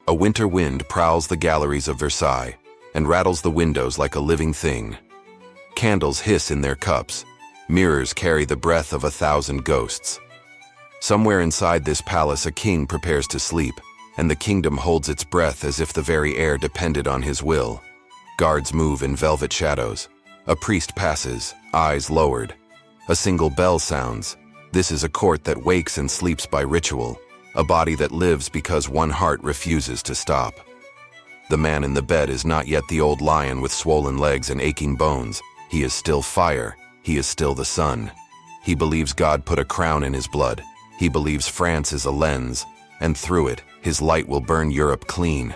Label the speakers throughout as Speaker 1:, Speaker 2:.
Speaker 1: A winter wind prowls the galleries of Versailles and rattles the windows like a living thing. Candles hiss in their cups. Mirrors carry the breath of 1,000 ghosts. Somewhere inside this palace a king prepares to sleep, and the kingdom holds its breath as if the very air depended on his will. Guards move in velvet shadows. A priest passes, eyes lowered. A single bell sounds. This is a court that wakes and sleeps by ritual, a body that lives because one heart refuses to stop. The man in the bed is not yet the old lion with swollen legs and aching bones. He is still fire. He is still the sun. He believes God put a crown in his blood. He believes France is a lens, and through it, his light will burn Europe clean.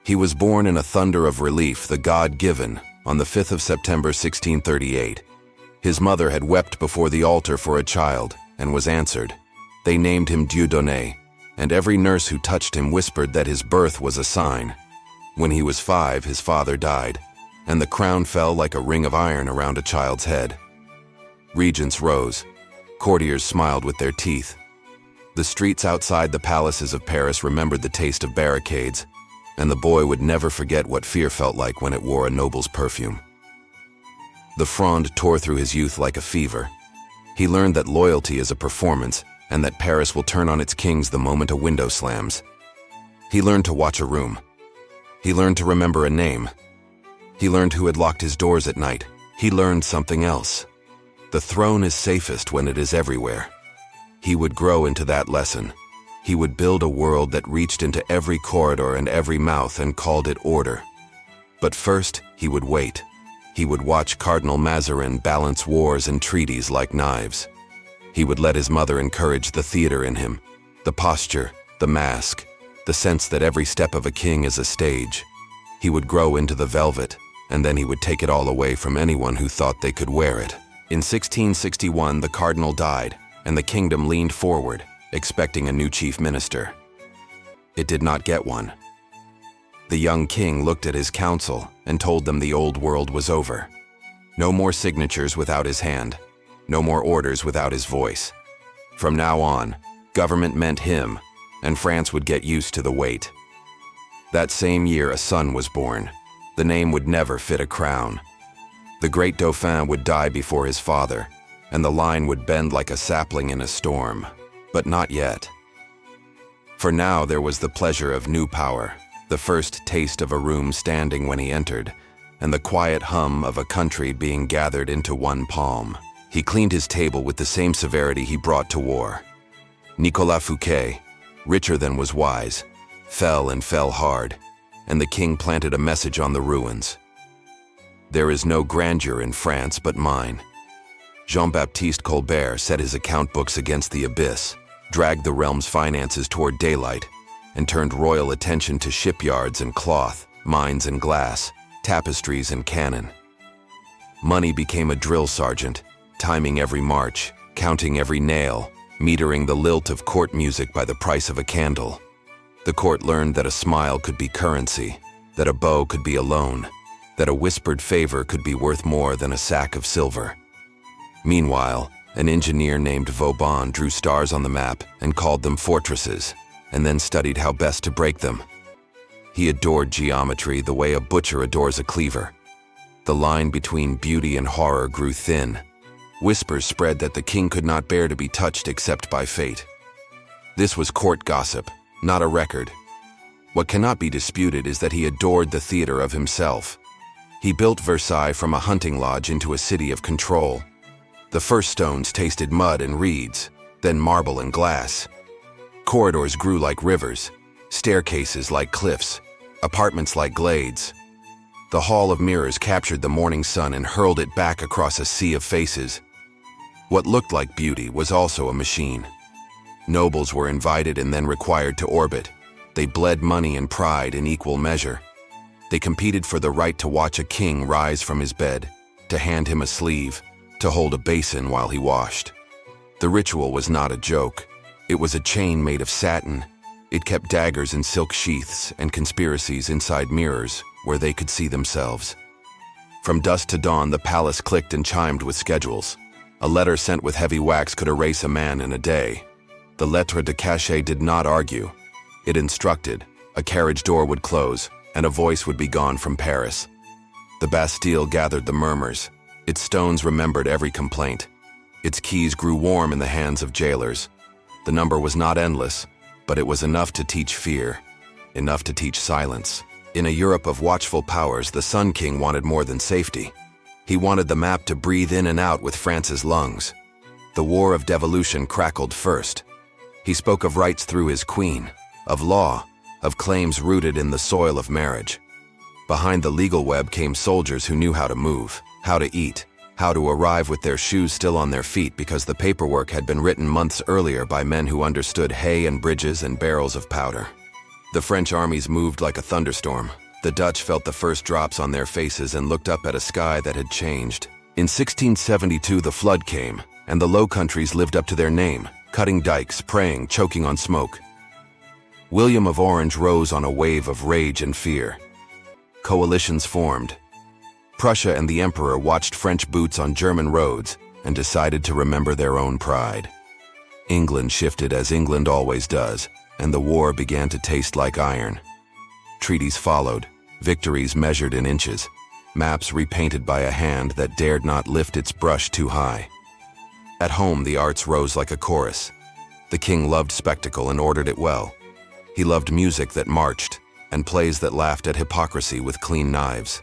Speaker 1: He was born in a thunder of relief, the God-given, on the 5th of September 1638. His mother had wept before the altar for a child, and was answered. They named him Dieudonné, and every nurse who touched him whispered that his birth was a sign. When he was 5, his father died, and the crown fell like a ring of iron around a child's head. Regents rose. Courtiers smiled with their teeth. The streets outside the palaces of Paris remembered the taste of barricades, and the boy would never forget what fear felt like when it wore a noble's perfume. The Fronde tore through his youth like a fever. He learned that loyalty is a performance, and that Paris will turn on its kings the moment a window slams. He learned to watch a room. He learned to remember a name. He learned who had locked his doors at night. He learned something else. The throne is safest when it is everywhere. He would grow into that lesson. He would build a world that reached into every corridor and every mouth and called it order. But first, he would wait. He would watch Cardinal Mazarin balance wars and treaties like knives. He would let his mother encourage the theater in him, the posture, the mask, the sense that every step of a king is a stage. He would grow into the velvet, and then he would take it all away from anyone who thought they could wear it. In 1661, the cardinal died, and the kingdom leaned forward, expecting a new chief minister. It did not get one. The young king looked at his council and told them the old world was over. No more signatures without his hand. No more orders without his voice. From now on, government meant him, and France would get used to the wait. That same year, a son was born. The name would never fit a crown. The great Dauphin would die before his father, and the line would bend like a sapling in a storm. But not yet. For now there was the pleasure of new power, the first taste of a room standing when he entered, and the quiet hum of a country being gathered into one palm. He cleaned his table with the same severity he brought to war. Nicolas Fouquet, richer than was wise, fell and fell hard, and the king planted a message on the ruins. There is no grandeur in France but mine. Jean-Baptiste Colbert set his account books against the abyss, dragged the realm's finances toward daylight, and turned royal attention to shipyards and cloth, mines and glass, tapestries and cannon. Money became a drill sergeant, timing every march, counting every nail, metering the lilt of court music by the price of a candle. The court learned that a smile could be currency, that a bow could be a loan, that a whispered favor could be worth more than a sack of silver. Meanwhile, an engineer named Vauban drew stars on the map and called them fortresses, and then studied how best to break them. He adored geometry the way a butcher adores a cleaver. The line between beauty and horror grew thin. Whispers spread that the king could not bear to be touched except by fate. This was court gossip, not a record. What cannot be disputed is that he adored the theater of himself. He built Versailles from a hunting lodge into a city of control. The first stones tasted mud and reeds, then marble and glass. Corridors grew like rivers, staircases like cliffs, apartments like glades. The Hall of Mirrors captured the morning sun and hurled it back across a sea of faces. What looked like beauty was also a machine. Nobles were invited and then required to orbit. They bled money and pride in equal measure. They competed for the right to watch a king rise from his bed, to hand him a sleeve, to hold a basin while he washed. The ritual was not a joke. It was a chain made of satin. It kept daggers in silk sheaths and conspiracies inside mirrors where they could see themselves. From dusk to dawn, the palace clicked and chimed with schedules. A letter sent with heavy wax could erase a man in a day. The lettre de cachet did not argue. It instructed. A carriage door would close, and a voice would be gone from Paris. The Bastille gathered the murmurs. Its stones remembered every complaint. Its keys grew warm in the hands of jailers. The number was not endless, but it was enough to teach fear, enough to teach silence. In a Europe of watchful powers, the Sun King wanted more than safety. He wanted the map to breathe in and out with France's lungs. The war of devolution crackled first. He spoke of rights through his queen, of law, of claims rooted in the soil of marriage. Behind the legal web came soldiers who knew how to move, how to eat, how to arrive with their shoes still on their feet because the paperwork had been written months earlier by men who understood hay and bridges and barrels of powder. The French armies moved like a thunderstorm. The Dutch felt the first drops on their faces and looked up at a sky that had changed. In 1672, the flood came, and the Low Countries lived up to their name, cutting dikes, praying, choking on smoke. William of Orange rose on a wave of rage and fear. Coalitions formed. Prussia and the Emperor watched French boots on German roads and decided to remember their own pride. England shifted as England always does, and the war began to taste like iron. Treaties followed, victories measured in inches, maps repainted by a hand that dared not lift its brush too high. At home, the arts rose like a chorus. The king loved spectacle and ordered it well. He loved music that marched, and plays that laughed at hypocrisy with clean knives.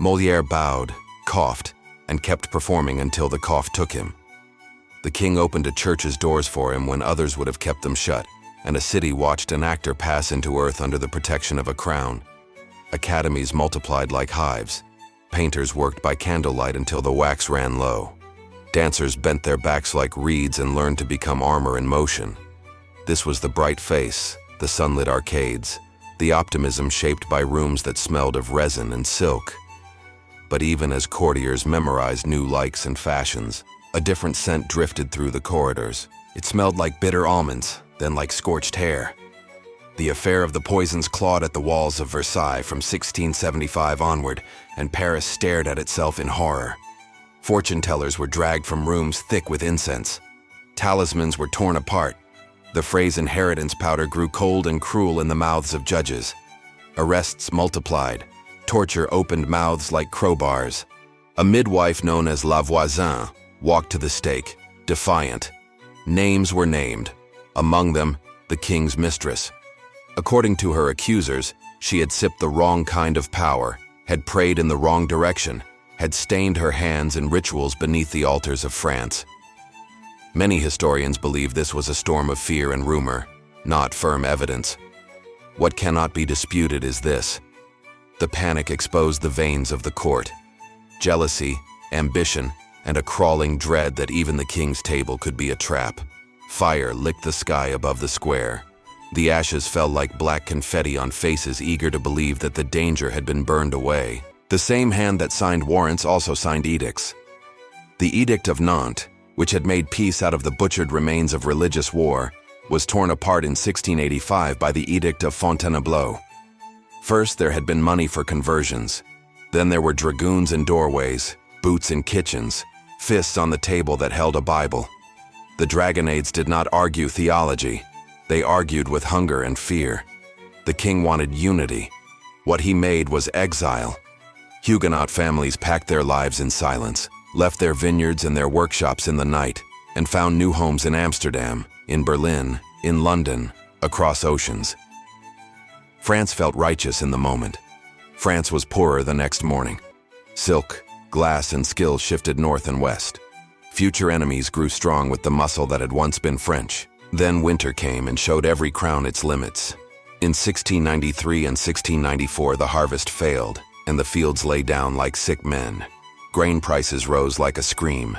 Speaker 1: Molière bowed, coughed, and kept performing until the cough took him. The king opened a church's doors for him when others would have kept them shut, and a city watched an actor pass into earth under the protection of a crown. Academies multiplied like hives. Painters worked by candlelight until the wax ran low. Dancers bent their backs like reeds and learned to become armor in motion. This was the bright face, the sunlit arcades, the optimism shaped by rooms that smelled of resin and silk. But even as courtiers memorized new likes and fashions, a different scent drifted through the corridors. It smelled like bitter almonds, then like scorched hair. The affair of the poisons clawed at the walls of Versailles from 1675 onward, and Paris stared at itself in horror. Fortune-tellers were dragged from rooms thick with incense. Talismans were torn apart. The phrase inheritance powder grew cold and cruel in the mouths of judges. Arrests multiplied. Torture opened mouths like crowbars. A midwife known as La Voisin walked to the stake, defiant. Names were named. Among them, the king's mistress. According to her accusers, she had sipped the wrong kind of power, had prayed in the wrong direction, had stained her hands in rituals beneath the altars of France. Many historians believe this was a storm of fear and rumor, not firm evidence. What cannot be disputed is this. The panic exposed the veins of the court. Jealousy, ambition, and a crawling dread that even the king's table could be a trap. Fire licked the sky above the square. The ashes fell like black confetti on faces eager to believe that the danger had been burned away. The same hand that signed warrants also signed edicts. The Edict of Nantes, which had made peace out of the butchered remains of religious war, was torn apart in 1685 by the Edict of Fontainebleau. First, there had been money for conversions. Then there were dragoons in doorways, boots in kitchens, fists on the table that held a Bible. The dragonades did not argue theology. They argued with hunger and fear. The king wanted unity. What he made was exile. Huguenot families packed their lives in silence, left their vineyards and their workshops in the night, and found new homes in Amsterdam, in Berlin, in London, across oceans. France felt righteous in the moment. France was poorer the next morning. Silk, glass, and skill shifted north and west. Future enemies grew strong with the muscle that had once been French. Then winter came and showed every crown its limits. In 1693 and 1694, the harvest failed, and the fields lay down like sick men. Grain prices rose like a scream.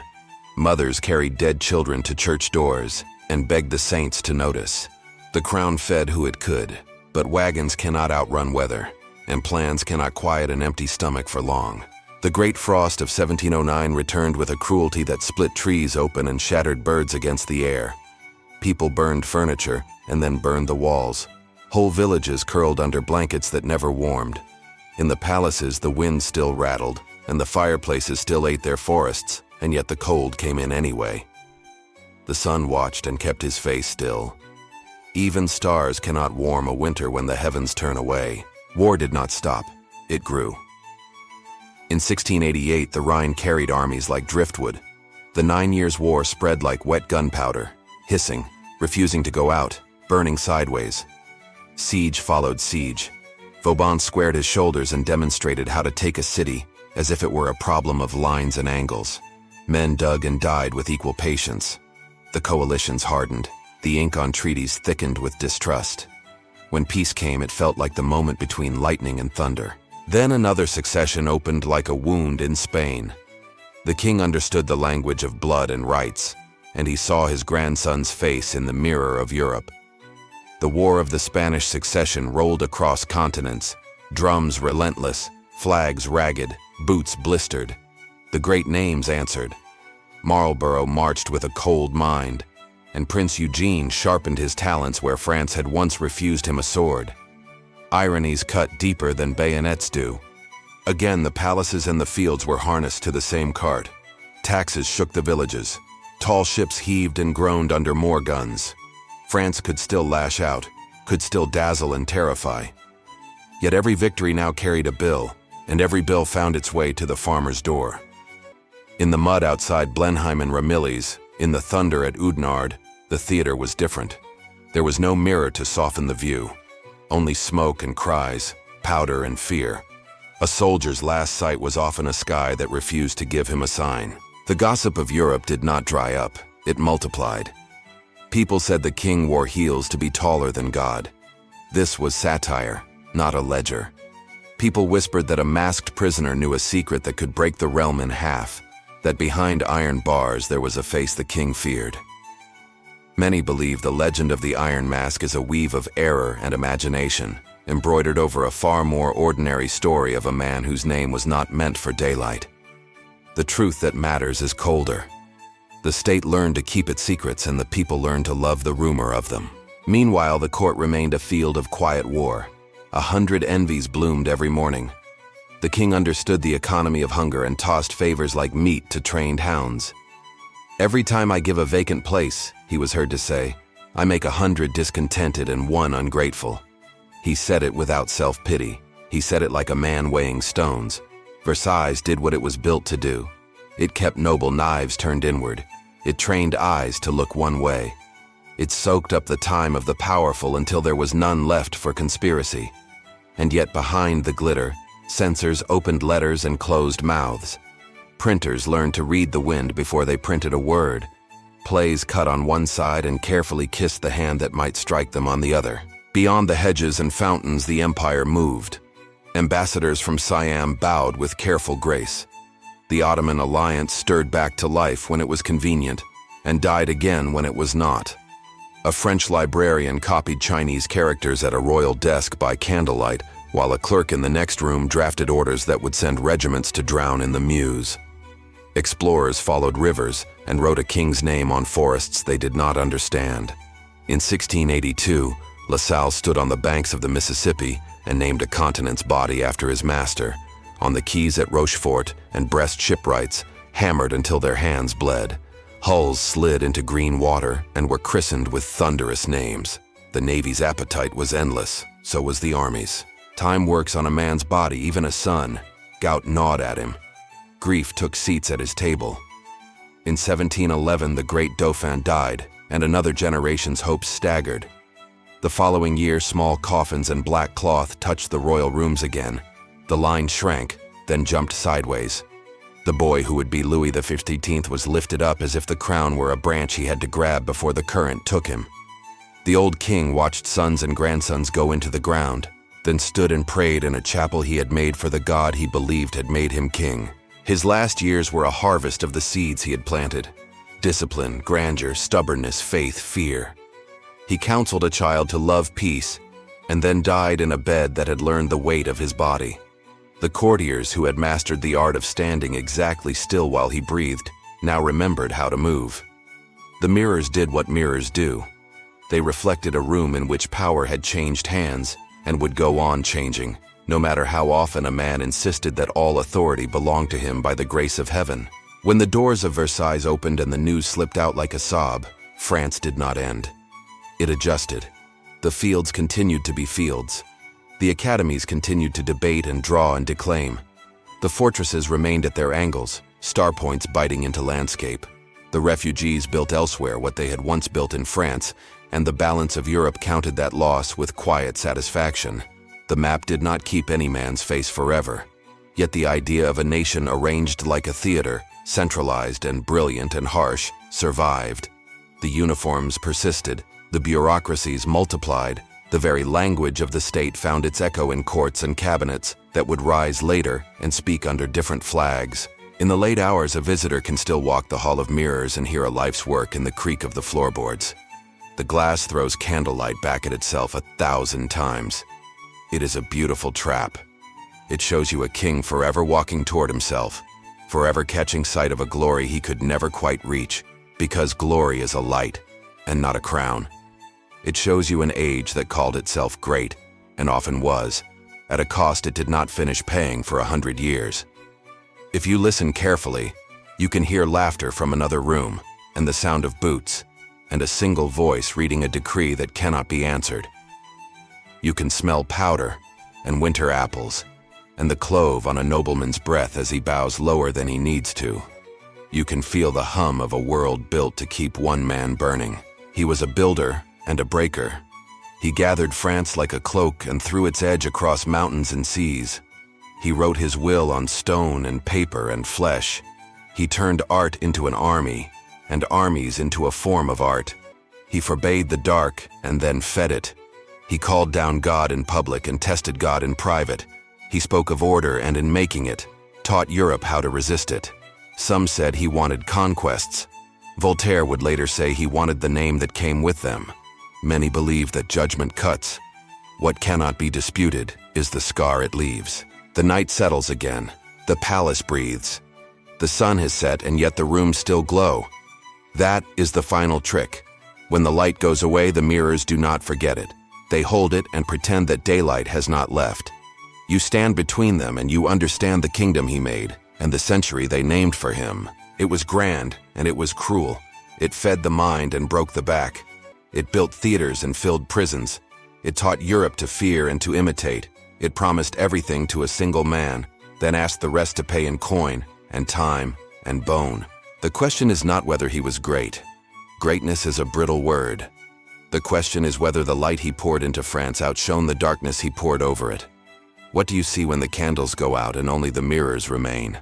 Speaker 1: Mothers carried dead children to church doors and begged the saints to notice. The crown fed who it could, but wagons cannot outrun weather, and plans cannot quiet an empty stomach for long. The great frost of 1709 returned with a cruelty that split trees open and shattered birds against the air. People burned furniture and then burned the walls. Whole villages curled under blankets that never warmed. In the palaces, the wind still rattled, and the fireplaces still ate their forests, and yet the cold came in anyway. The sun watched and kept his face still. Even stars cannot warm a winter when the heavens turn away. War did not stop. It grew. In 1688, the Rhine carried armies like driftwood. The 9 Years' War spread like wet gunpowder, hissing, refusing to go out, burning sideways. Siege followed siege. Vauban squared his shoulders and demonstrated how to take a city as if it were a problem of lines and angles. Men dug and died with equal patience. The coalitions hardened. The ink on treaties thickened with distrust. When peace came, it felt like the moment between lightning and thunder. Then another succession opened like a wound in Spain. The king understood the language of blood and rights, and he saw his grandson's face in the mirror of Europe. The War of the Spanish Succession rolled across continents, drums relentless, flags ragged, boots blistered. The great names answered. Marlborough marched with a cold mind, and Prince Eugene sharpened his talents where France had once refused him a sword. Ironies cut deeper than bayonets do. Again, the palaces and the fields were harnessed to the same cart. Taxes shook the villages. Tall ships heaved and groaned under more guns. France could still lash out, could still dazzle and terrify. Yet every victory now carried a bill, and every bill found its way to the farmer's door. In the mud outside Blenheim and Ramillies, in the thunder at Oudenarde, the theater was different. There was no mirror to soften the view. Only smoke and cries, powder and fear. A soldier's last sight was often a sky that refused to give him a sign. The gossip of Europe did not dry up, it multiplied. People said the king wore heels to be taller than God. This was satire, not a ledger. People whispered that a masked prisoner knew a secret that could break the realm in half, that behind iron bars there was a face the king feared. Many believe the legend of the Iron Mask is a weave of error and imagination, embroidered over a far more ordinary story of a man whose name was not meant for daylight. The truth that matters is colder. The state learned to keep its secrets and the people learned to love the rumor of them. Meanwhile, the court remained a field of quiet war. 100 envies bloomed every morning. The king understood the economy of hunger and tossed favors like meat to trained hounds. "Every time I give a vacant place," he was heard to say, "I make 100 discontented and 1 ungrateful." He said it without self-pity. He said it like a man weighing stones. Versailles did what it was built to do. It kept noble knives turned inward. It trained eyes to look one way. It soaked up the time of the powerful until there was none left for conspiracy. And yet behind the glitter, censors opened letters and closed mouths. Printers learned to read the wind before they printed a word. Plays cut on one side and carefully kissed the hand that might strike them on the other. Beyond the hedges and fountains, the empire moved. Ambassadors from Siam bowed with careful grace. The Ottoman alliance stirred back to life when it was convenient, and died again when it was not. A French librarian copied Chinese characters at a royal desk by candlelight, while a clerk in the next room drafted orders that would send regiments to drown in the Meuse. Explorers followed rivers and wrote a king's name on forests they did not understand. In 1682, La Salle stood on the banks of the Mississippi and named a continent's body after his master. On the quays at Rochefort and Brest shipwrights, hammered until their hands bled. Hulls slid into green water and were christened with thunderous names. The Navy's appetite was endless, so was the Army's. Time works on a man's body, even a son. Gout gnawed at him. Grief took seats at his table. In 1711, the great Dauphin died, and another generation's hopes staggered. The following year, small coffins and black cloth touched the royal rooms again. The line shrank, then jumped sideways. The boy who would be Louis XV was lifted up as if the crown were a branch he had to grab before the current took him. The old king watched sons and grandsons go into the ground, then stood and prayed in a chapel he had made for the God he believed had made him king. His last years were a harvest of the seeds he had planted. Discipline, grandeur, stubbornness, faith, fear. He counseled a child to love peace, and then died in a bed that had learned the weight of his body. The courtiers who had mastered the art of standing exactly still while he breathed now remembered how to move. The mirrors did what mirrors do. They reflected a room in which power had changed hands and would go on changing, no matter how often a man insisted that all authority belonged to him by the grace of heaven. When the doors of Versailles opened and the news slipped out like a sob, France did not end. It adjusted. The fields continued to be fields. The academies continued to debate and draw and declaim. The fortresses remained at their angles, star points biting into landscape. The refugees built elsewhere what they had once built in France, and the balance of Europe counted that loss with quiet satisfaction. The map did not keep any man's face forever. Yet the idea of a nation arranged like a theater, centralized and brilliant and harsh, survived. The uniforms persisted, the bureaucracies multiplied, the very language of the state found its echo in courts and cabinets that would rise later and speak under different flags. In the late hours, a visitor can still walk the hall of mirrors and hear a life's work in the creak of the floorboards. The glass throws candlelight back at itself 1,000 times. It is a beautiful trap. It shows you a king forever walking toward himself, forever catching sight of a glory he could never quite reach, because glory is a light and not a crown. It shows you an age that called itself great, and often was, at a cost it did not finish paying for 100 years. If you listen carefully, you can hear laughter from another room, and the sound of boots, and a single voice reading a decree that cannot be answered. You can smell powder, and winter apples, and the clove on a nobleman's breath as he bows lower than he needs to. You can feel the hum of a world built to keep one man burning. He was a builder and a breaker. He gathered France like a cloak and threw its edge across mountains and seas. He wrote his will on stone and paper and flesh. He turned art into an army, and armies into a form of art. He forbade the dark and then fed it. He called down God in public and tested God in private. He spoke of order and in making it, taught Europe how to resist it. Some said he wanted conquests. Voltaire would later say he wanted the name that came with them. Many believe that judgment cuts. What cannot be disputed is the scar it leaves. The night settles again. The palace breathes. The sun has set and yet the rooms still glow. That is the final trick. When the light goes away, the mirrors do not forget it. They hold it and pretend that daylight has not left. You stand between them and you understand the kingdom he made and the century they named for him. It was grand and it was cruel. It fed the mind and broke the back. It built theaters and filled prisons. It taught Europe to fear and to imitate. It promised everything to a single man, then asked the rest to pay in coin and time and bone. The question is not whether he was great. Greatness is a brittle word. The question is whether the light he poured into France outshone the darkness he poured over it. What do you see when the candles go out and only the mirrors remain?